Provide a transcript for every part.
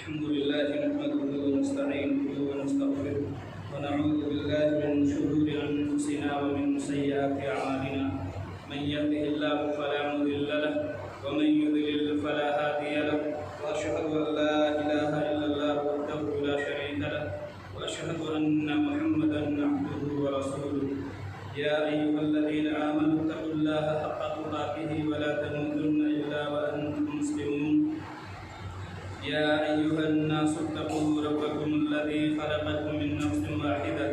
अल्हम्दुलिल्लाह नहमदुहु व नस्तईनुहु व नस्तगफिरुह व नऊज़ु बिल्लाहि मिन शुरूरि अनफुसिना व मिन सय्यिआति अमालिना मन यहदिहिल्लाहु फला मुदिल्ल लहु व मन युद्लिल फला हादिय लहु व अशहदु अन ला इलाहा इल्लल्लाह वहदहु ला शरीका लहु व अशहदु अन्ना मुहम्मदन अब्दुहु व रसूलुहु या अय्युहल्लज़ीना आमनु तक़ुल्लाहा हक़्क़ तुक़ातिहि व ला तमूतुन्ना इल्ला व अंतुम मुस्लिमून या अय्युहन्नासु इत्तक़ू रब्बकुम अल्लज़ी ख़लक़कुम मिन नफ्सिन वाहिदा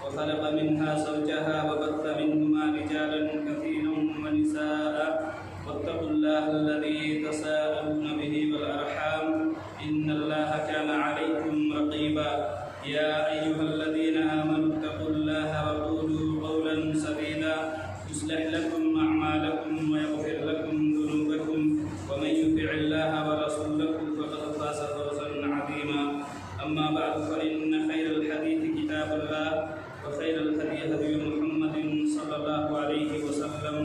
व ख़लक़ मिन्हा ज़ौजहा व बस्स मिन्हुमा रिजालन कसीरन व निसाअ वत्तक़ुल्लाहा अल्लज़ी तसाअलूना बिही वल अरहाम इन्नल्लाहा काना अलैकुम रक़ीबा या अय्युहल्लज़ीना आमनु इत्तक़ुल्लाहा व क़ूलू क़ौलन सदीदा युस्लिह लकुम अअमालकुम व यग़फिर लकुम ज़ुनूबकुम व मन युति'िल्लाहा व रसूलहु फ़क़द फ़ाज़ फ़ौज़न अज़ीमा अम्मा बअद फ़इन्न खैरल हदीथि किताबुल्लाह व खैरल हदी हदी मुहम्मदिन सल्लल्लाहु अलैहि वसल्लम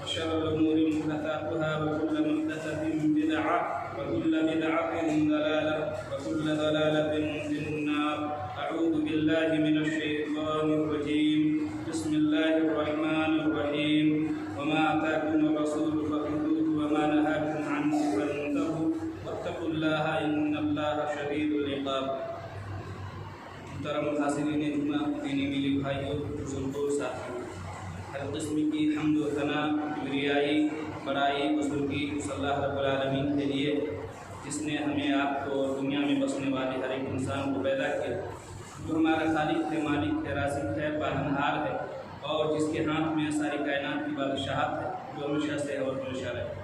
व शर्रल उमूरि मुहदसातुहा व कुल्लु मुहदसतिन बिदअह व कुल्लु बिदअतिन दलालह व कुल्लु दलालतिन फिन्नार अऊज़ु बिल्लाहि मिनश शैतानिर रजीम बिस्मिल्लाहिर रहमानिर रहीम व मा आताकुमुर रसूलु फख़ुज़ूहु व मा नहाकुम अन्हु फंतहू वत्तक़ुल्लाहा इन्नल्लाहा शदीदुल इक़ाब। मुहतरम हाज़िरीन जुमा, दीनी मिली भाइयों, बुजुर्गों, साथियों, हर किस्म की हम्द व सना, किबरियाई, बड़ाई, बुजुर्गी अल्लाह रब्बुल आलमीन के लिए, जिसने हमें आपको दुनिया में बसने वाले हर एक इंसान को पैदा किया, जो हमारा खालिक है, मालिक है, राज़िक है, पालनहार है और जिसके हाथ में सारी कायनात की बादशाहत है, जो हमेशा से और हमेशा रहे।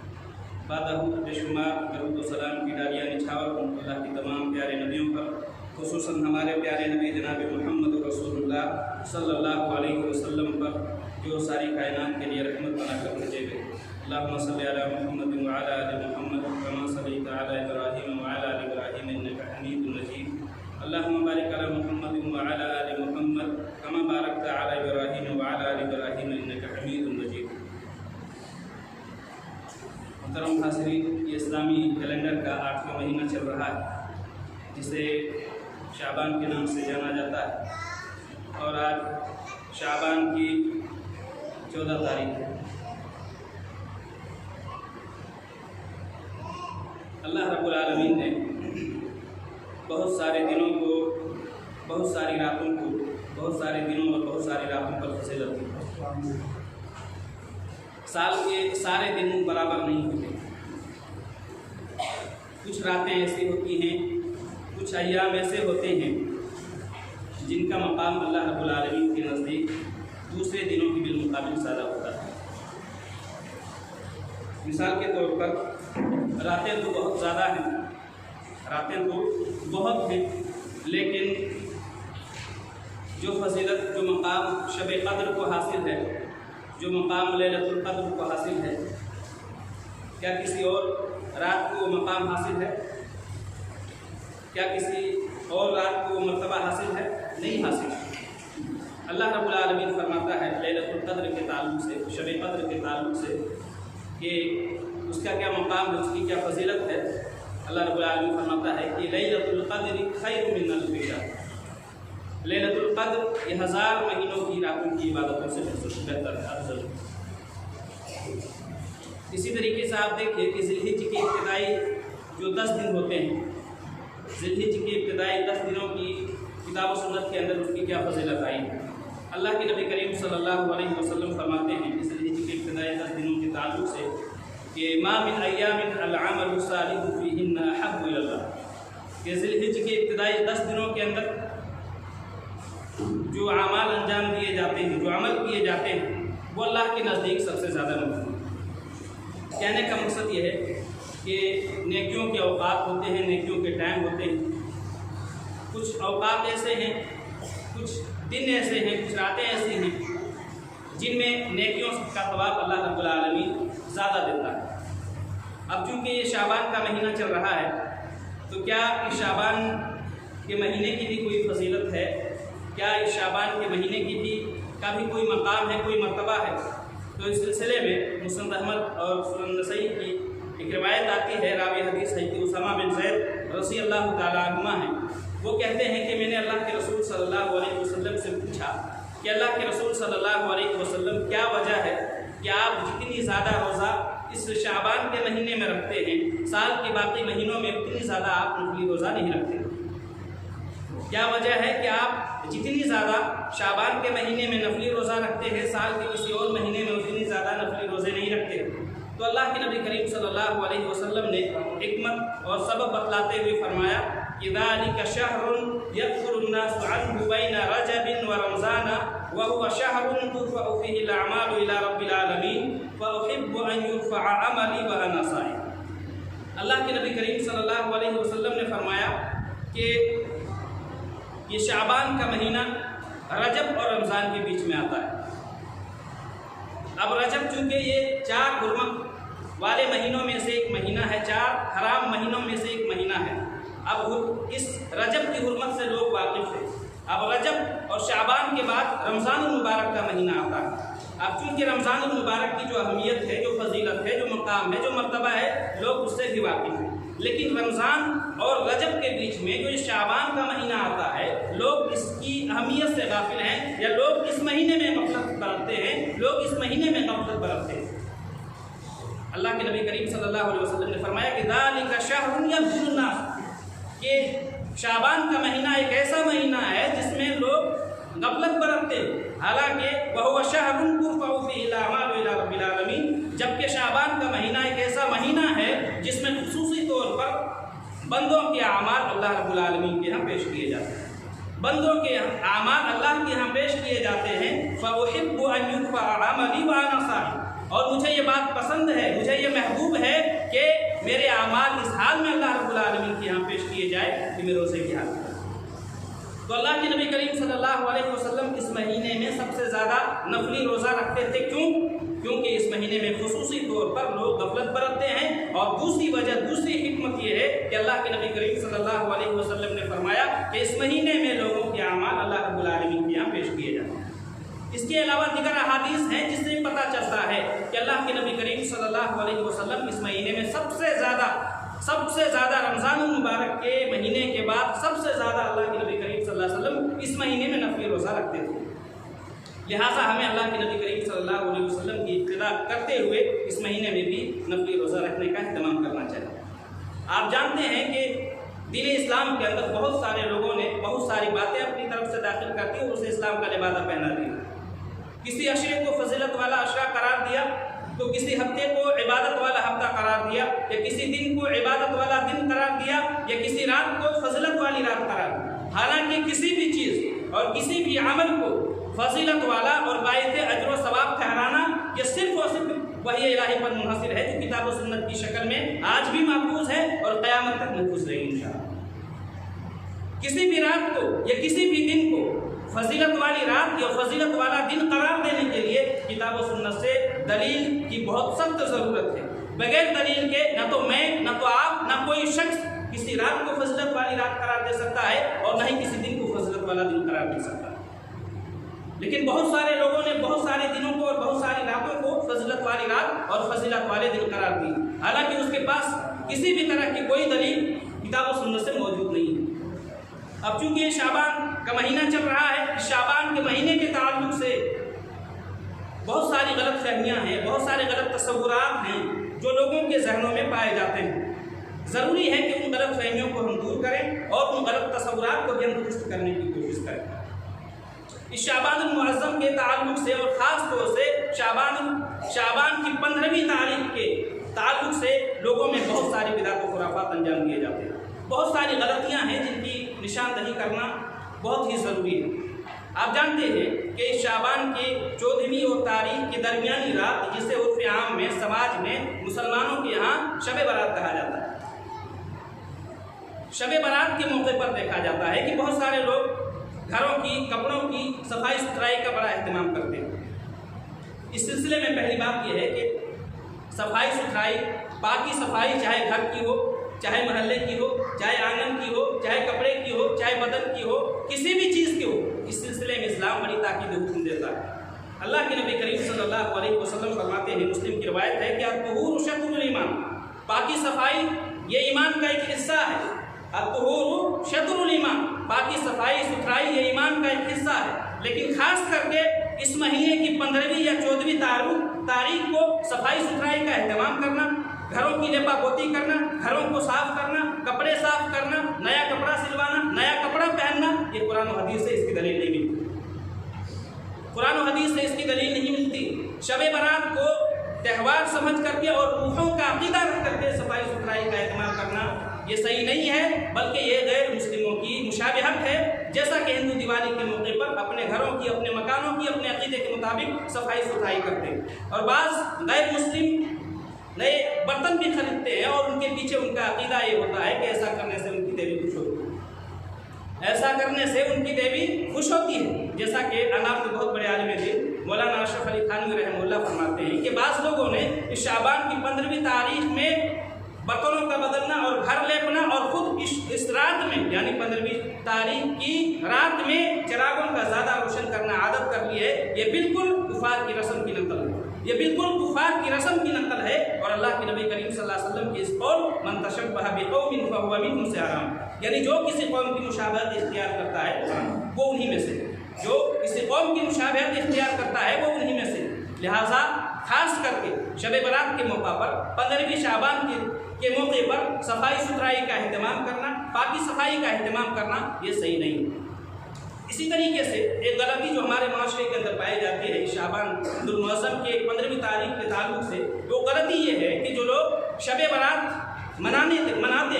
बादहू बेशुमार दरूद व सलाम की डालियाँ निछावर अल्लाह की तमाम प्यारे नबियों पर, खुसूसन हमारे प्यारे नबी जनाब मुहम्मद रसूलुल्लाह सल्लल्लाहु अलैहि वसल्लम पर, जो सारी कायनात के लिए रहमत बनाकर भेजे गए। अल्लाहुम्मा सल्लि अला मुहम्मद व अला आलि मुहम्मद कमा सल्लैता अला इब्राहीम व अला आलि इब्राहीम इन्नका हमीदुम मजीद। अल्लाहुम्मा बारिक अला मुहम्मद व अला आलि मुहम्मद कमा बारकता अला इब्राहीम व अला आलि इब्राहीम इन्नका हमीदुम मजीद। मुहतरम हाज़िरीन, ये इस्लामी कैलेंडर का 8वां महीना चल रहा है, जिसे शाबान के नाम से जाना जाता है और आज शाबान की 14 तारीख है। अल्लाह रब्बुल आलमीन ने बहुत सारे दिनों को, बहुत सारी रातों को, बहुत सारे दिनों और बहुत सारी रातों पर फजीलत दी। साल के सारे दिन बराबर नहीं होते, कुछ रातें ऐसी होती हैं, कुछ अय्याम ऐसे होते हैं जिनका मकाम अल्लाह रब्बुल आलमीन के नज़दीक दूसरे दिनों की बिलमुकाबिल ज़्यादा होता है। मिसाल के तौर पर रातें तो बहुत ज़्यादा हैं, रातें तो बहुत हैं, लेकिन जो फजीलत, जो मकाम शब क़द्र को हासिल है, जो मकाम लैलतुल क़द्र को हासिल है, क्या किसी और रात को मकाम हासिल है? क्या किसी और रात को मर्तबा हासिल है? नहीं हासिल। अल्लाह रब्बुल आलमीन फरमाता है लैलतुल क़द्र के ताल्लुक़ से, शब क़द्र के ताल्लुक़ से, कि उसका क्या मकाम है, उसकी क्या फजीलत है। अल्लाह रब्बुल आलमीन फरमाता है कि लैलतुल क़द्र खैरुम मिन अल्फ़ि शहर। लैलतुल क़द्र ये 1000 महीनों की रातों की इबादतों से बेहतर है, अफजल। इसी तरीके से आप देखिए कि ज़िलहिज के इब्तिदाई जो 10 दिन होते हैं, ज़िलहिज के इब्तिदाई 10 दिनों की किताब व सुन्नत के अंदर उसकी क्या फजीलत आई है। अल्लाह के नबी करीम सल्लल्लाहु अलैहि वसल्लम फरमाते हैं कि ज़िलहिज के इब्तिदाई 10 दिनों के ताल्लुक़ से कि मा मिन अय्यामिन अल अमलु सालिहु फ़ीहिन्ना अहब्बु इलल्लाह, कि ज़िलहिज के इब्तिदाई 10 दिनों के अंदर जो अमाल अंजाम दिए जाते हैं, जो अमल किए जाते हैं, वो अल्लाह के नज़दीक सबसे ज़्यादा मकबूल है। कहने का मकसद ये है कि नेकियों के औकात होते हैं, नेकियों के टाइम होते हैं। कुछ औकात ऐसे हैं, कुछ दिन ऐसे हैं, कुछ रातें ऐसी हैं जिनमें नेकियों का सवाब अल्लाह रब्बुल आलमीन ज़्यादा देता है। अब चूँकि ये शाबान का महीना चल रहा है, तो क्या इस शाबान के महीने की भी कोई फजीलत है? क्या इस शाबान के महीने की भी का भी कोई मकाम है, कोई मर्तबा है? तो इस सिलसिले में मुस्नद अहमद और सुनन नसई की एक रिवायत आती है, रावी हदीस है कि उसामा बिन ज़ैद रज़ी अल्लाह ताला अन्हुमा हैं, वो कहते हैं कि मैंने अल्लाह के रसूल सल्लल्लाहु अलैहि वसल्लम से पूछा कि अल्लाह के रसूल सल्लल्लाहु अलैहि वसल्लम क्या वजह है कि आप जितनी ज़्यादा रोज़ा इस शाबान के महीने में रखते हैं, साल के बाकी महीनों में उतनी ज़्यादा आप नफली रोज़ा नहीं रखते। क्या वजह है कि आप जितनी ज़्यादा शाबान के महीने में नफली रोज़ा रखते हैं, साल के किसी और महीने में उतनी ज़्यादा नफली रोज़े नहीं रखते। तो अल्लाह के नबी करीम सल्लल्लाहु अलैहि वसल्लम ने हिकमत और सबब बतलाते हुए फरमाया कि ज़ालिका शहरुन यग़फ़ुरुन्नासु अन्हु बैना रजबिन व रमज़ान व हुवा शहरुन तुरफ़अु फ़ीहि अल-अअमालु इला रब्बिल आलमीन व उहिब्बु अन युरफ़अ अमली व अना साइम। अल्लाह के नबी करीम सल्लल्लाहु अलैहि वसल्लम ने फरमाया कि ये शाबान का महीना रजब और रमज़ान के बीच में आता है। अब रजब चूँकि ये 4 हुर्मत वाले महीनों में से एक महीना है, 4 हराम महीनों में से एक महीना है। अब इस रजब की हुर्मत से लोग वाकिफ़ थे। अब रजब और शाबान के बाद रमज़ानुल मुबारक का महीना आता है। अब चूँकि रमज़ानुल मुबारक की जो अहमियत है, जो फजीलत है, जो मकाम है, जो मर्तबा है, लोग उससे भी वाकिफ़ हैं। लेकिन रमज़ान और रजब के बीच में जो शाबान का महीना आता है, लोग इसकी अहमियत से गाफिल हैं, या लोग इस महीने में गफलत बरतते हैं, लोग इस महीने में गफलत बरतते हैं। अल्लाह के नबी करीम सल्लल्लाहु अलैहि वसल्लम ने फरमाया कि ज़ालिका शहरुन यग़फ़ुरुन नास, कि शाबान का महीना एक ऐसा महीना है जिसमें लोग गफलत बरतते हैं। हालांकि वह शहरुन तुरफ़अु फ़ीहि अल-अअमालु इला रब्बिल आलमीन, जबकि शाबान का महीना एक ऐसा महीना है जिसमें खुसूसी तौर पर बंदों के आमाल अल्लाह रब्बुल आलमीन के यहाँ पेश किए जाते हैं। बंदों के आमाल अल्लाह के यहाँ पेश किए जाते हैं। फ़उहिब्बु अन युरफ़अ अमली व अना साइम, और मुझे ये बात पसंद है, मुझे ये महबूब है कि मेरे आमाल इस हाल में अल्लाह रब्बुल आलमीन के यहाँ पेश किए जाए कि मैं रोज़े की हालत में। तो अल्लाह के नबी करीम सल्लल्लाहु अलैहि वसल्लम इस महीने में सबसे ज़्यादा नफली रोज़ा रखते थे। क्यों? क्योंकि इस महीने में खुसूसी तौर पर लोग गफलत बरतते हैं। और दूसरी वजह, दूसरी हिकमत ये है कि अल्लाह के नबी करीम सल्लल्लाहु अलैहि वसल्लम ने फरमाया कि इस महीने में लोगों के आमाल अल्लाह रब्बुल आलमीन के यहाँ पेश किए जाते हैं। इसके अलावा दीगर अहादीस हैं जिससे पता चलता है कि अल्लाह के नबी करीम सल्लल्लाहु अलैहि वसल्लम इस महीने में सबसे ज़्यादा रमज़ानुल मुबारक के महीने के बाद सबसे ज़्यादा अल्लाह के नबी करीम सल्लल्लाहु अलैहि वसल्लम इस महीने में नफली रोज़ा रखते थे। लिहाजा हमें अल्लाह के नबी करीम सल्लल्लाहु अलैहि वसल्लम की इत्तिबा करते हुए इस महीने में भी नफली रोज़ा रखने का इंतजाम करना चाहिए। आप जानते हैं कि दीन इस्लाम के अंदर बहुत सारे लोगों ने बहुत सारी बातें अपनी तरफ से दाखिल करती और उसे इस्लाम का लिबादा पहना दिया। किसी अशरे को फजीलत वाला अशरा करार दिया, तो किसी हफ्ते को इबादत वाला हफ्ता करार दिया, या किसी दिन को इबादत वाला दिन करार दिया, या किसी रात को फजीलत वाली रात करार दिया। हालांकि किसी भी चीज़ और किसी भी अमल को फजीलत वाला और बाइज़ अजर व सवाब ठहराना ये सिर्फ और सिर्फ वही इलाही पर मुनहसिर है जो किताब व सुन्नत की शक्ल में आज भी महफूज है और क़यामत तक महफूज रहेगी इंशाअल्लाह। किसी भी रात को या किसी भी दिन को फजीलत वाली रात या फजीलत वाला दिन करार देने के लिए किताब व सुन्नत से दलील की बहुत सख्त ज़रूरत है। बगैर दलील के न तो मैं, न तो आप, न कोई शख्स किसी रात को फजीलत वाली रात करार दे सकता है और न ही किसी दिन को फजीलत वाला दिन करार दे सकता है। लेकिन बहुत सारे लोगों ने बहुत सारे दिनों को और बहुत सारी रातों को फजीलत वाली रात और फजीलत वाले दिन करार दी, हालांकि उसके पास किसी भी तरह की कोई दलील किताब व सुन्नत से मौजूद नहीं है। अब चूंकि ये शाबान का महीना चल रहा है, इस शाबान के महीने के ताल्लुक से बहुत सारी गलत फहमियाँ हैं, बहुत सारे गलत तस्वुरात हैं जो लोगों के जहनों में पाए जाते हैं। ज़रूरी है कि उन गलत फहमियों को हम दूर करें और उन गलत तस्वुरात को भी हम दुरुस्त करने की कोशिश करें। इस शाबानुल मुअज़्ज़म के ताल्लुक से और ख़ास तौर से शाबान की 15वीं तारीख के ताल्लुक से लोगों में बहुत सारी बिदात व खुराफात अंजाम दिए जाते हैं। बहुत सारी गलतियां हैं जिनकी निशानदही करना बहुत ही ज़रूरी है। आप जानते हैं कि शाबान के 14वीं और तारीख की दरमियानी रात, जिसे उर्फ़ आम में समाज में मुसलमानों के यहाँ शब बारात कहा जाता है, शब बारात के मौके पर देखा जाता है कि बहुत सारे लोग घरों की, कपड़ों की सफाई सुथराई का बड़ा अहतमाम करते हैं। इस सिलसिले में पहली बात यह है कि सफाई सुथराई, बाकी सफाई चाहे घर की हो, चाहे मोहल्ले की हो, चाहे आंगन की हो, चाहे कपड़े की हो, चाहे बदन की हो, किसी भी चीज़ की हो, इस सिलसिले में इस्लाम बड़ी ताकीद हुक्म देता है। अल्लाह के नबी करीम सल्लल्लाहु अलैहि वसल्लम फरमाते हैं, मुस्लिम की रवायत है कि अत-तहूर शत्रुल ईमान, बाकी सफाई ये ईमान का एक हिस्सा है। अत्तहुरू शतरुल ईमान, बाकी सफाई सुथराई ये ईमान का एक हिस्सा है। लेकिन खास करके इस महीने की 15वीं या 14वीं तारीख को सफाई सुथराई का एहतमाम करना, घरों की लेपा पोती करना, घरों को साफ करना, कपड़े साफ करना, नया कपड़ा सिलवाना, नया कपड़ा पहनना, ये कुरान और हदीस से इसकी दलील नहीं मिलती। कुरान और हदीस से इसकी दलील नहीं मिलती। शब बारात को त्यौहार समझ करके और रूहों का अकीदा रख करके सफाई सुथराई का एहतमाम करना ये सही नहीं है, बल्कि ये गैर मुस्लिमों की मुशाबहत है। जैसा कि हिंदू दिवाली के मौके पर अपने घरों की, अपने मकानों की, अपने अकीदे के मुताबिक सफाई सुथराई करते हैं, और बाज़ गैर मुस्लिम नए बर्तन भी खरीदते हैं और उनके पीछे उनका अकीदा ये होता है कि ऐसा करने से उनकी देवी खुश होती है, ऐसा करने से उनकी देवी खुश होती है। जैसा कि अनाम के बहुत बड़े आलिम दिन मौलाना अशरफ अली थानवी रहमतुल्लाह फरमाते हैं कि बाज़ लोगों ने इस शाबान की 15वीं तारीख में बर्तनों का बदलना और घर लेपना और खुद इस रात में यानी 15वीं तारीख की रात में चिरागों का ज़्यादा रोशन करना आदत कर ली है। ये बिल्कुल कुफार की रस्म की नकल है, ये बिल्कुल कुफार की रस्म की नकल है। और अल्लाह के नबी करीम सल्लल्लाहु अलैहि वसल्लम के इस कौल मन तशब्बह बिकौमिन फहुव मिनहुम से आराम, यानी जो किसी कौम की मुशाबहत इख्तियार करता है वो उन्हीं में से, जो किसी कौम की मुशाबहत इख्तियार करता है वो उन्हीं में से। लिहाजा खास करके शब बारात के मौका पर 15वीं शाबान के मौके पर सफाई सुथराई का एहतमाम करना, पाकी सफाई का एहतमाम करना ये सही नहीं। इसी तरीके से एक गलती जो हमारे माशरे के अंदर पाई जाती है शाबान मुअज़्ज़म के 15वीं तारीख के ताल्लुक से, वो गलती ये है कि जो लोग शब बारात मनाते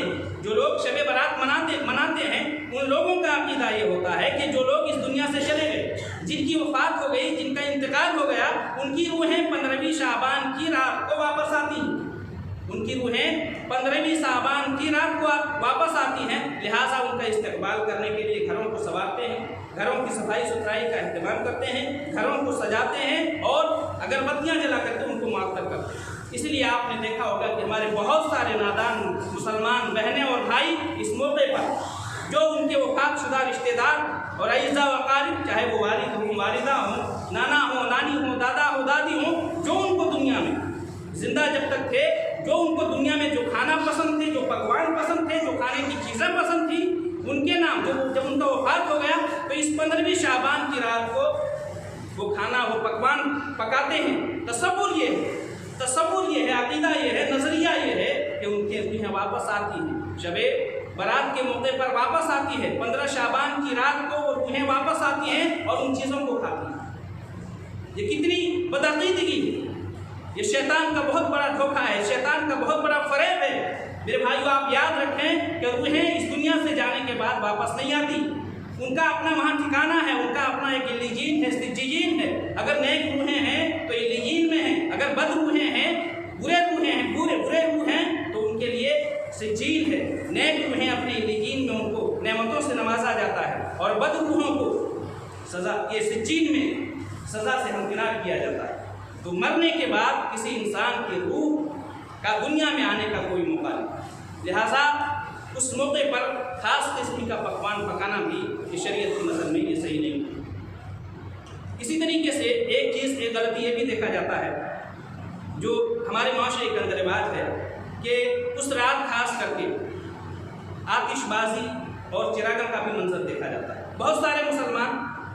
हैं, जो लोग शब बारात मनाते हैं, उन लोगों का अकीदा ये होता है कि जो लोग इस दुनिया से चले गए, जिनकी वफात हो गई, जिनका इंतकाल हो गया, उनकी रूहें 15वीं शाबान की रात को वापस आती हैं, उनकी रूहें 15वीं शाबान की रात को वापस आती हैं। लिहाजा उनका इस्तकबाल करने के लिए घरों को संवारते हैं, घरों की सफाई सुथराई का एहतमाम करते हैं, घरों को सजाते हैं और अगरबत्तियाँ जला करके उनको मुअत्तर करते हैं। इसलिए आपने देखा होगा कि हमारे बहुत सारे नादान मुसलमान बहनें और भाई इस मौके पर जो उनके वफातशुदा रिश्तेदार और अज़ा वक़ारिब, चाहे वो वालिद हो, वालिदा हो, नाना हो, नानी हो, दादा हो, दादी हो, जो उनको दुनिया में जिंदा जब तक थे, जो उनको दुनिया में जो खाना पसंद थे, जो पकवान पसंद थे, जो खाने की चीज़ें पसंद थी, उनके नाम जब उनका वफात हो गया तो इस 15वीं शाबान की रात को वो खाना, वो पकवान पकाते हैं। तसव्वुर ये है, अकीदा ये है, नज़रिया ये है कि उनकी रूहें वापस आती हैं, शबे बारात के मौके पर वापस आती है, 15 शाबान की रात को वो रूहें वापस आती हैं और उन चीज़ों को खाती हैं। ये कितनी बदअकीदगी है, ये शैतान का बहुत बड़ा धोखा है, शैतान का बहुत बड़ा फ़रेब है। मेरे भाइयों, आप याद रखें कि रूहें इस दुनिया से जाने के बाद वापस नहीं आती, उनका अपना वहाँ ठिकाना है, उनका अपना एक इल्लीजीन है, सिज्जीन है। अगर नेक रूहें हैं तो इल्लीजीन में हैं, अगर बद रूहें हैं, बुरे रूह हैं तो उनके लिए सिज्जीन है। नेक रूहें अपने इल्लीजीन में उनको नेमतों से नवाजा जाता है और बद रूहों को सज़ा, ये सिज्जीन में सज़ा से हमकिनार किया जाता है। तो मरने के बाद किसी इंसान की रूह का दुनिया में आने का कोई मौका नहीं, लिहाजा उस मौके पर ख़ास किस्म का पकवान पकाना भी शरीयत की नज़र में ये सही नहीं। इसी तरीके से एक गलती ये भी देखा जाता है जो हमारे माशरे के अंदर रिवाज है कि उस रात खास करके आतिशबाजी और चिरागा का भी मंजर देखा जाता है। बहुत सारे मुसलमान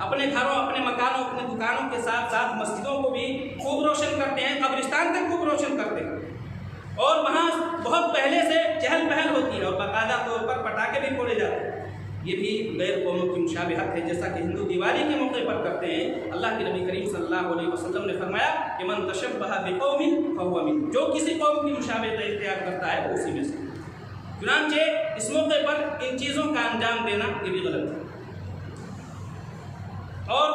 अपने घरों, अपने मकानों, अपने दुकानों के साथ साथ मस्जिदों को भी खूब रोशन करते हैं, कब्रिस्तान तक खूब रोशन करते हैं और वहाँ बहुत पहले से चहल पहल होती है और बाकायदा तौर पर पटाखे भी फोड़े जाते हैं। ये भी गैर कौमों की मुशाबहत है, जैसा कि हिंदू दिवाली के मौके पर करते हैं। अल्लाह के नबी करीम सल्लल्लाहु अलैहि वसल्लम ने फरमाया कि मन तशब्बह बिकौमिन फहुव मिनहुम, जो किसी कौम की मुशाबहत इख्तियार करता है वो उसी में से। चुनांचे इस मौके पर इन चीज़ों का अंजाम देना ये भी गलत है और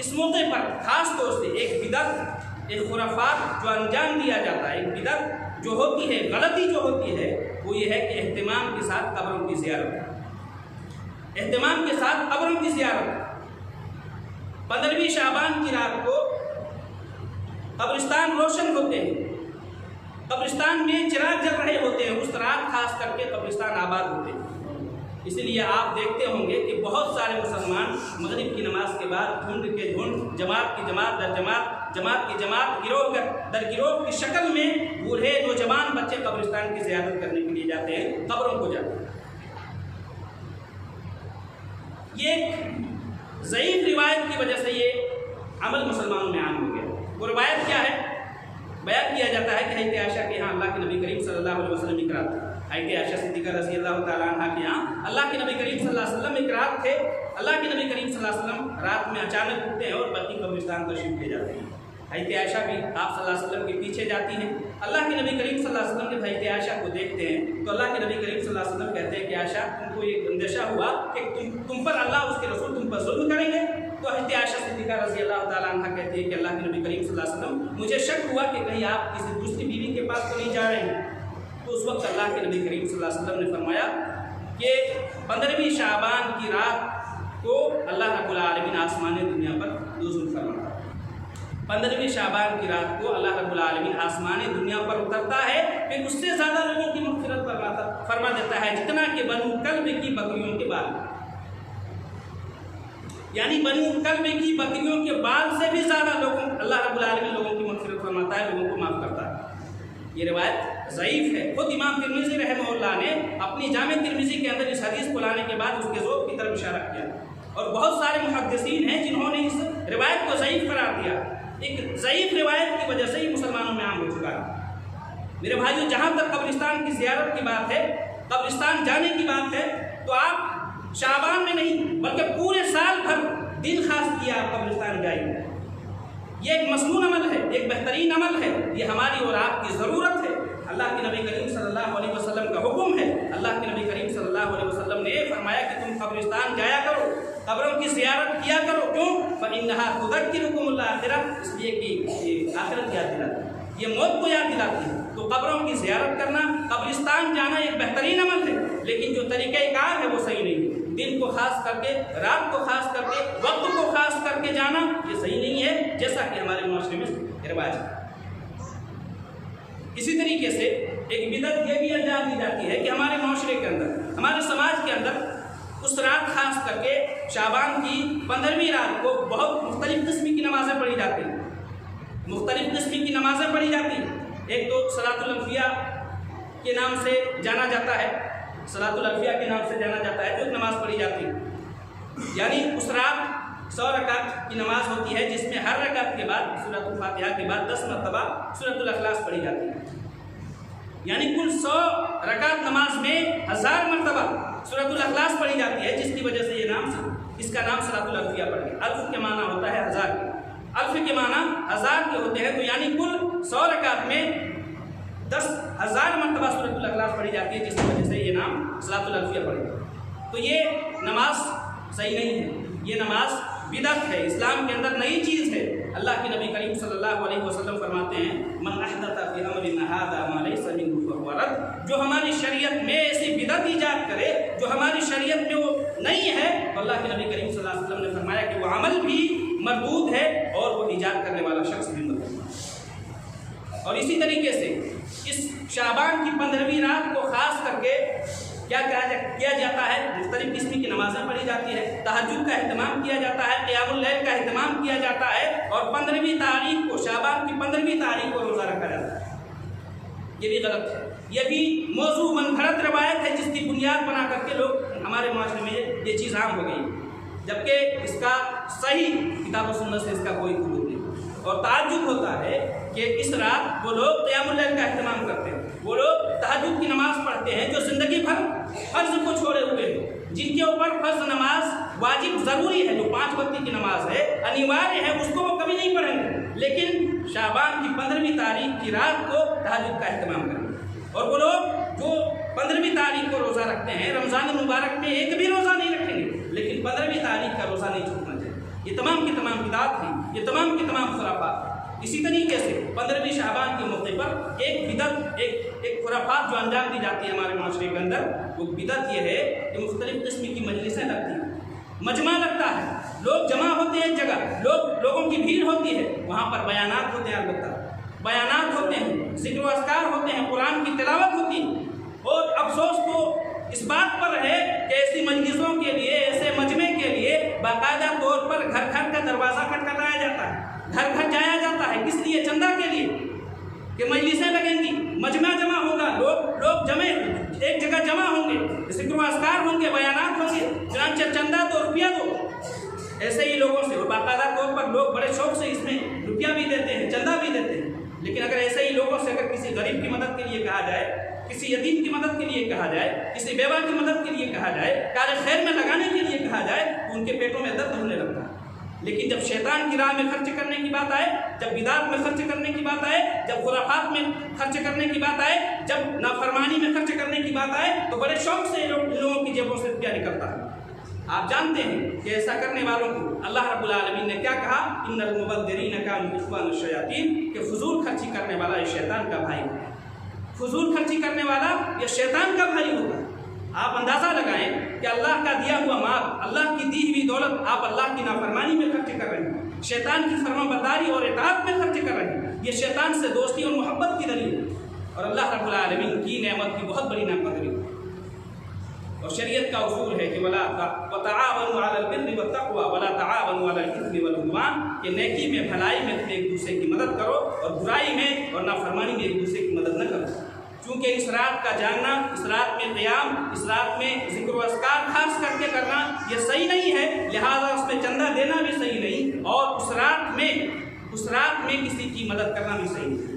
इस मौके पर ख़ास तौर से एक बिदअत, एक खुराफात जो अंजाम दिया जाता है, एक बिदअत जो होती है, गलती जो होती है, वो ये है कि एहतिमाम के साथ कब्रों की ज़ियारत, एहतिमाम के साथ कब्रों की ज़ियारत। 15वीं शाबान की रात को कब्रिस्तान रोशन होते हैं, कब्रिस्तान में चिराग जल रहे होते हैं, उस रात खास करके कब्रिस्तान आबाद होते हैं। इसलिए आप देखते होंगे कि बहुत सारे मुसलमान मगरिब की नमाज के बाद झुंड के झुंड, जमात की जमात दर जमात, जमात की जमात, गिरोह दर गिरोह की शक्ल में बूढ़े नौजवान बच्चे कब्रिस्तान की ज़ियारत करने के लिए जाते हैं, कब्रों को जाते हैं। ये ज़ईफ़ रिवायत की वजह से ये अमल मुसलमानों में आम हो गया। वो रिवायत क्या है? बयान किया जाता है कि हज़रत आयशा के यहाँ अल्लाह के नबी करीम सल्लल्लाहु अलैहि वसल्लम इकरार थे। हज़रत आयशा सिद्दीक़ा रज़ी अल्लाह तआला अन्हा के यहाँ अल्लाह के नबी करीम सल्लल्लाहु अलैहि वसल्लम इकरार थे। अल्लाह के नबी करीम सल्लल्लाहु अलैहि वसल्लम रात में अचानक उठते हैं और बल्कि कब्रिस्तान तशरीफ़ ले जाते हैं। हज़रत आयशा भी आप सल्लल्लाहु अलैहि वसल्लम के पीछे जाती हैं। अल्लाह के नबी करीम सल्लल्लाहु अलैहि वसल्लम जब हज़रत आयशा को देखते हैं तो अल्लाह के नबी करीम सल्लल्लाहु अलैहि वसल्लम कहते हैं कि आयशा, तुमको ये अंदेशा हुआ कि तुम पर अल्लाह उसके रसूल तुम पर जुल्म करेंगे? तो हज़रत आयशा सिद्दीक़ा रज़ी अल्लाह तआला अन्हा कहती है कि अल्लाह के नबी करीम सल्लल्लाहु अलैहि वसल्लम, मुझे शक हुआ कि कहीं आप किसी दूसरी बीवी के पास तो नहीं जा रहे हैं। तो उस वक्त अल्लाह के नबी करीम सल्लल्लाहु अलैहि वसल्लम ने फरमाया कि 15वीं शाबान की रात को अल्लाह रब्बुल आलमीन आसमान दुनिया पर नुज़ूल फरमाता है। 15वीं शाबान की रात को अल्लाह रब्बुल आलमीन आसमान दुनिया पर उतरता है, फिर उससे ज़्यादा लोगों की मग़फ़िरत फरमा देता है जितना कि बनु कल्ब की बकरियों के बाल, यानी बनु कल्ब की बकरियों के बाल से भी ज़्यादा लोगों अल्लाह रब्बुल आलमीन लोगों की मग़फ़िरत फरमाता है, लोगों को माफ़ करता है। ये रिवायत ज़ईफ़ है। खुद इमाम तिर्मिज़ी रहमहुल्लाह ने अपनी जामे तिर्मिज़ी के अंदर इस हदीस को लाने के बाद उसके ज़ौक़ की तरफ इशारा किया, और बहुत सारे मुहद्दिसीन हैं जिन्होंने इस रिवायत को ज़ईफ़ करार दिया। एक ज़ईफ़ रिवायत की वजह से ही मुसलमानों में आम हो चुका है। मेरे भाइयों, जहाँ तक कब्रिस्तान की ज़ियारत की बात है, कब्रिस्तान जाने की बात है, तो आप शाबान में नहीं बल्कि पूरे साल भर दिन खास किया आप कब्रिस्तान जाइए। ये एक मसनून अमल है, एक बेहतरीन अमल है, ये हमारी और आपकी ज़रूरत है। अल्लाह के नबी करीम सल्लल्लाहु अलैहि वसल्लम का हुक्म है। अल्लाह के नबी करीम सल्लल्लाहु अलैहि वसल्लम ने फरमाया कि तुम कब्रिस्तान जाया करो, कब्रों की ज़ियारत किया करो। क्यों? फ़इन्नहा तुज़क्किरुकुमुल आखिरह, इसलिए कि आखिरत याद दिलाती है, ये मौत को याद दिलाती है। तो कब्रों की ज़ियारत करना, कब्रिस्तान जाना एक बेहतरीन अमल है, लेकिन जो तरीक़ेकार है वो सही नहीं है। दिन को खास करके, रात को खास करके, वक्त को खास करके जाना ये सही नहीं है, जैसा कि हमारे माशरे में रिवाज है। इसी तरीके से एक बिदअत ये भी अंजाम दी जाती है कि हमारे माशरे के अंदर, हमारे समाज के अंदर उस रात खास करके शाबान की 15वीं रात को बहुत मुख्तलिफ किस्म की नमाज़ें पढ़ी जाती हैं। मुख्तलिफ किस्म की नमाज़ें पढ़ी जाती हैं। एक तो सलातुल अल्फिया के नाम से जाना जाता है, सलातुल अल्फिया के नाम से जाना जाता है, जो नमाज़ पढ़ी जाती है। यानी उस रात 100 रकात की नमाज़ होती है, जिसमें हर रकात के बाद सूरतुल फातिहा के बाद 10 मरतबा सूरतुल इखलास पढ़ी जाती है। यानी कुल 100 रकात नमाज में 1000 मरतबा सूरतुल इखलास पढ़ी जाती है, जिसकी वजह से ये नाम, इसका नाम सलातुल अल्फिया पड़ गया। अल्फ के माना होता है 1000, अल्फ के माना 1000 के होते हैं। तो यानी कुल 100 रकात में 10,000 मरतबा सूरतुल इखलास पढ़ी जाती है, जिसकी वजह से ये नाम सलातुल अल्फिया पड़ेगा। तो ये नमाज सही नहीं है, ये नमाज बिदअत है, इस्लाम के अंदर नई चीज़ है। अल्लाह के नबी करीम सल्लल्लाहु अलैहि वसल्लम फरमाते हैं, मन अहदता फी अमरिना हाज़ा मा लैसा मिन्हु फहुव रद्द। जो हमारी शरीयत में ऐसी बिदअत ईजाद करे जो हमारी शरीयत में वो नहीं है, तो अल्लाह के नबी करीम सल्लल्लाहु अलैहि वसल्लम ने फरमाया कि वो अमल भी मरदूद है और वो ईजाद करने वाला शख्स भी मरदूद है। और इसी तरीके से इस शाबान की 15वीं रात को खास करके क्या किया जाता है? मुख्तलिफ किस्म की नमाज़ें पढ़ी जाती है, तहज्जुद का अहतमाम किया जाता है, क़ियामुल लैल का अहतमाम किया जाता है, और 15वीं तारीख को, शाबान की 15वीं तारीख को रोज़ा रखा जाता है। ये भी गलत है, ये भी मौजू मनफरद रवायत है, जिसकी बुनियाद बना करके लोग हमारे माशरे में ये चीज़ आम हो गई, जबकि इसका सही किताब और सुन्नत से इसका कोई सबूत नहीं। और ताज्जुब होता है कि इस रात वो लोग क़ियामुल लैल का अहतमाम करते हैं, वो लोग तहज्जुद की नमाज़ पढ़ते हैं, जो ज़िंदगी भर फ़र्ज़ को छोड़े हुए हैं, जिनके ऊपर फ़र्ज़ नमाज वाजिब ज़रूरी है, जो 5 वक्त की नमाज है, अनिवार्य है, उसको वो कभी नहीं पढ़ेंगे, लेकिन शाबान की 15वीं तारीख की रात को तहज्जुद का अहतमाम करेंगे। और वो लोग जो 15वीं तारीख को रोज़ा रखते हैं, रमज़ान मुबारक में एक भी रोज़ा नहीं रखेंगे, लेकिन 15वीं तारीख का रोज़ा नहीं छूटना चाहिए। ये तमाम की तमाम बिदअत हैं, ये तमाम की तमाम खुराफात। इसी तरीके से 15वीं शाबान के मौके पर एक बिदअत, एक खुराफात जो अंजाम दी जाती है हमारे माशरे के अंदर, वो बिदअत ये है कि मुख्तलिफ किस्म की मजलिसें लगती हैं, मजमा लगता है, लोग जमा होते हैं, एक जगह लोगों की भीड़ होती है, वहाँ पर बयानात होते हैं, अलबत्ता बयानात होते हैं, ज़िक्र व अस्कार होते हैं, कुरान की तिलावत होती है। और अफसोस तो इस बात पर है कि ऐसी मजलिसों के लिए, ऐसे मजमे के लिए बाकायदा तौर पर घर घर का दरवाज़ा खटखटाया जाता है, घर घर जाया जाता है। किस लिए? चंदा के लिए, कि मजलिसें लगेंगी, मजमा जमा होगा, लोग एक जगह जमा होंगे, जिक्र अस्कार होंगे, बयानात होंगे, चुनांचे चंदा दो, रुपया दो, ऐसे ही लोगों से। और बाकायदा तौर पर लोग बड़े शौक से इसमें रुपया भी देते हैं, चंदा भी देते हैं। लेकिन अगर ऐसे ही लोगों से अगर किसी गरीब की मदद के लिए कहा जाए, किसी यतीम की मदद के लिए कहा जाए, किसी बेवा की मदद के लिए कहा जाए, कार्य खैर में लगाने के लिए कहा जाए, तो उनके पेटों में दर्द होने लगता है। लेकिन जब शैतान की राह में खर्च करने की बात आए, जब बिदात में खर्च करने की बात आए, जब खुराफात में खर्च करने की बात आए, जब नाफरमानी में खर्च करने की बात आए, तो बड़े शौक से लोगों की जेबों से रुपया निकलता है। आप जानते हैं कि ऐसा करने वालों को अल्लाह रब्बुल आलमीन ने क्या कहा, इन्नल मुबद्दिरीन कानू इख्वानुश शयातीन, कि फजूल खर्ची करने वाला ये शैतान का भाई होगा। फजूल खर्ची करने वाला ये शैतान का भाई होगा। आप अंदाज़ा लगाएं कि अल्लाह का दिया हुआ माल, अल्लाह की दी हुई दौलत आप अल्लाह की नाफरमानी में खर्च कर रहे हैं, शैतान की फरमाबरदारी और इताअत में खर्च कर रहे हैं। ये शैतान से दोस्ती और मोहब्बत की दलील है और अल्लाह रब्बुल आलमीन की नेमत की बहुत बड़ी नाकदरी है। और शरीयत का उसूल है कि वला तआवनु अलल बिर्रि वत्तक़वा वला तआवनु अलल इस्मि वल उद्वान, कि नेकी में, भलाई में तुम एक दूसरे की मदद करो और बुराई में और नाफरमानी में एक दूसरे की मदद न करो। क्योंकि इस रात का जानना, इस रात में क़याम, इस रात में ज़िक्र व अस्कार खास करके करना ये सही नहीं है, लिहाजा उसमें चंदा देना भी सही नहीं, और उस रात में किसी की मदद करना भी सही नहीं।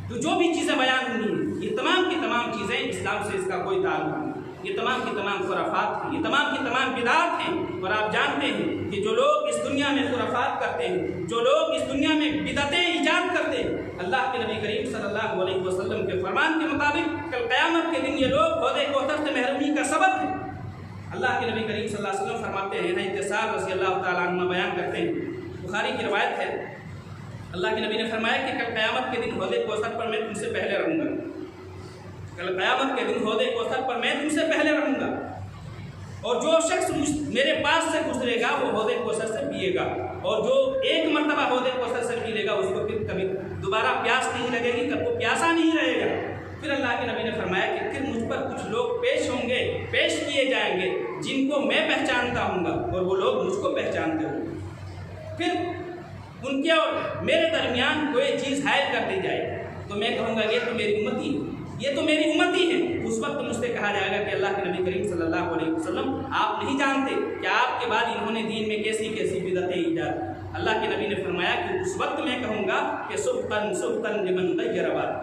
तो जो भी चीज़ें बयान हुई हैं, ये तमाम की तमाम चीज़ें इस्लाम से इसका कोई ताल्लुक नहीं, ये तमाम की तमाम खुराफात हैं, ये तमाम की तमाम बिदात हैं। और आप जानते हैं कि जो लोग इस दुनिया में खुराफात करते हैं, जो लोग इस दुनिया में बिदअतें ईजाद करते हैं, अल्लाह के नबी करीम सल्लल्लाहु अलैहि वसल्लम के फरमान के मुताबिक कल क़यामत के दिन ये लोग हौज़े कौसर से महरूमी का सबब है। अल्लाह के नबी करीम सल्लल्लाहु अलैहि वसल्लम फरमाते हैं, इंतसार रज़ी अल्लाह तआला अन्हु बयान करते हैं, बुखारी की रवायत है, अल्लाह के नबी ने फरमाया कि कल क़यामत के दिन हौज़े कौसर पर मैं तुमसे पहले रहूँगा। कल क़यामत के दिन हौज़े कौसर पर मैं तुमसे पहले रहूँगा, और जो शख्स मेरे पास से गुजरेगा वो हौज़े कौसर से पिएगा, और जो एक मरतबा हौज़े कौसर से पी लेगा उसको फिर कभी दोबारा प्यास नहीं लगेगी, कब वो प्यासा नहीं रहेगा। फिर अल्लाह के नबी ने फरमाया कि फिर मुझ पर कुछ लोग पेश होंगे, पेश किए जाएंगे, जिनको मैं पहचानता हूँगा और वो लोग मुझको पहचानते होंगे। फिर उनके और मेरे दरमियान कोई चीज़ हायल कर दी जाए तो मैं कहूँगा ये तो मेरी उम्मती है, ये तो मेरी उम्मती है। उस वक्त मुझसे कहा जाएगा कि अल्लाह के नबी करीम सल्लल्लाहु अलैहि वसल्लम, आप नहीं जानते कि आपके बाद इन्होंने दीन में कैसी कैसी बिदअतें ईजाद। अल्लाह के नबी ने फरमाया कि उस वक्त मैं कहूँगा कि सुहक़न सुहक़न लिमन गय्यर आबादी,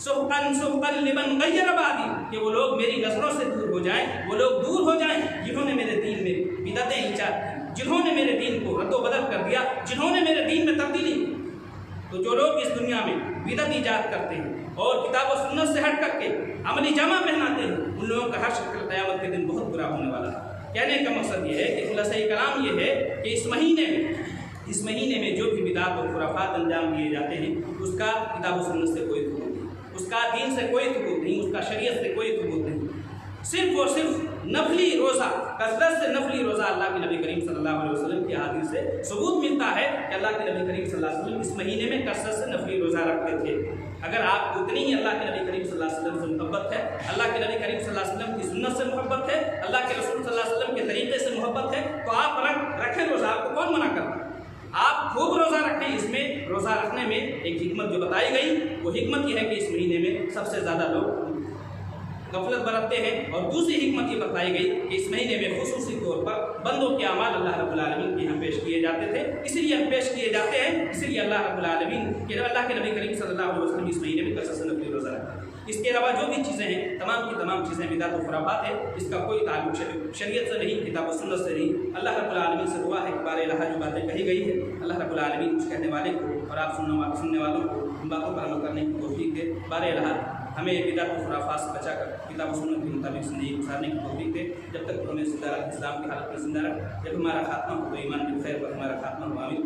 सुहक़न सुहक़न लिमन गय्यर आबादी, कि वो लोग मेरी नज़रों से दूर हो जाएँ, वो लोग दूर हो जाएँ जिन्होंने मेरे दीन में बिदअतें ईजाद की, जिन्होंने मेरे दीन को रद्दो-बदल कर दिया, जिन्होंने मेरे दीन में तब्दीली की। तो जो लोग इस दुनिया में बिदअत ईजाद करते हैं और किताब और सुन्नत से हट करके अमली जामा पहनाते हैं, उन लोगों का हश्र कल क़यामत के दिन बहुत बुरा होने वाला है। कहने का मकसद ये है कि खुलासा-ए कलाम ये है कि इस महीने में जो भी बिदअत और खुराफात अंजाम दिए जाते हैं, उसका किताब और सुन्नत से कोई सबूत नहीं, उसका दीन से कोई सबूत नहीं, उसका शरीयत से कोई सबूत नहीं। सिर्फ और सिर्फ नफली रोज़ा, कसरत से नफली रोज़ा अल्लाह के नबी करीम सल्लल्लाहु अलैहि वसल्लम की हदीस से सबूत मिलता है कि अल्लाह के नबी करीम सल्लल्लाहु अलैहि वसल्लम इस महीने में कसरत से नफली रोज़ा रखते थे। अगर आपको उतनी ही अल्लाह के नबी करीम सल्लल्लाहु अलैहि वसल्लम से मोहब्बत है, अल्लाह के नबी करीम सल्लल्लाहु अलैहि वसल्लम की सुन्नत से मोहब्बत है, अल्लाह के रसूल सल्लल्लाहु अलैहि वसल्लम के तरीक़े से मोहब्बत है, तो आप रखें रोज़ा, आपको कौन मना करता है? आप खूब रोज़ा रखें। इसमें रोज़ा रखने में एक हिकमत जो बताई गई, वो हिकमत यह है कि इस महीने में सबसे ज़्यादा लोग गफलत बरतते हैं, और दूसरी हिकमत ये बताई गई कि इस महीने में खुसूसी तौर पर बंदों के अमाल अल्लाह रब्बुल आलमीन के यहाँ पेश किए जाते थे, इसलिए हम पेश किए जाते हैं, इसलिए अल्लाह रब्बुल आलमीन के अल्लाह के नबी करीम सल्लल्लाहु अलैहि वसल्लम इस महीने में कसरत से नफली रोज़ा रखते हैं। इसके अलावा जो भी चीज़ें हैं, तमाम की तमाम चीज़ें बिदअत और खुराफात है, इसका कोई ताल्लुक शरीयत से नहीं, किताब और सुन्नत से नहीं। अल्लाह रब्बुल आलमीन से दुआ है कि बार-ए-लहा जो बातें कही गई है, अल्लाह रब्बुल आलमीन कुछ कहने वाले को और आप सुनने वालों को उन बातों पर अमल करने की तौफीक दे। बार-ए-लहा हमें बिदअत और खुराफात से बचाकर किताब और सुन्नत के मुताबिक ज़िंदगी गुजारने की तौफीक दे। जब तक हमें जिंदा रख, इस्लाम की हालत में जिंदा रख, जब हमारा खात्मा हो तो ईमान बिल खैर पर हमारा खात्मा हो। आमीन।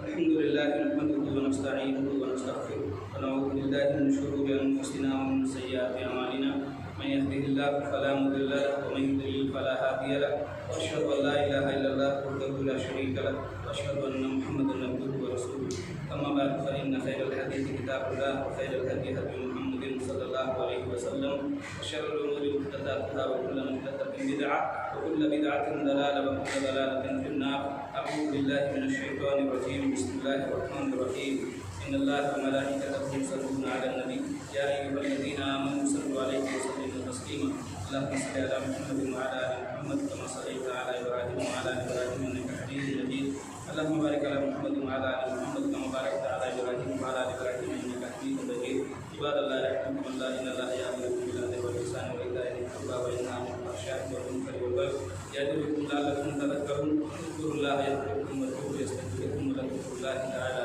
अल्हम्दुलिल्लाह नहमदुहु व नस्तईनुहुहु व नस्तगफिरुहु व नऊज़ु बिल्लाहि मिन शुरूरि अनफुसिना व मिन सय्यिआति अमालिना मन यहदिहिल्लाहु फला मुदिल्ल लहु व मन युद्लिल फला हादिय लहु व अशहदु अन ला इलाहा इल्लल्लाह वहदहु ला शरीका लहु व अशहदु अन्ना मुहम्मदन अब्दुहु व रसूलुहु। अम्मा बअद फ़इन्न खैरल हदीस किताबुल्लाह व खैरल हदी हदी मुहम्मदिन सल्लल्लाहु अलैहि वसल्लम शर्रुल उमूरि मुहदसातुहा व कुल्लु मुहदसातिन बिदअह व कुल्लु बिदअतिन दलालह व कुल्लु दलालतिन फिन्नार। अऊज़ु बिल्लाहि मिनश शैतानिर रजीम। बिस्मिल्लाहिर रहमानिर रहीम। इन्नल्लाहा व मलाइकतहु युसल्लूना अलन नबी या अय्युहल्लज़ीना आमनू सल्लु अलैहि व सल्लिमू तस्लीमा। अल्लाहुम्मा सल्लि अला मुहम्मदिन व अला आलि मुहम्मद कमा सल्लैता अला इब्राहीम व अला आलि इब्राहीम इन्नका हमीदुम मजीद। अल्लाहुम्मा बारिक अला मुहम्मदिन व अला आलि मुहम्मद कमा बारकता अला इब्राहीम व अला आलि इब्राहीम इन्नका हमीदुम मजीद। इबादल्लाह रहमकुमुल्लाह इन्नल्लाहा यअमुरुकुम बिल अदली वल इहसानि व ईताइ ज़िल क़ुर्बा व यनहा अनिल फ़हशाइ वल मुनकरि वल बग़य यअज़िकुम लअल्लकुम तज़क्करून। इज़्कुरुल्लाहा यज़कुरुकुम वज़कुरूहु यस्तग़फिरुकुम व लज़िक्रुल्लाहि तआला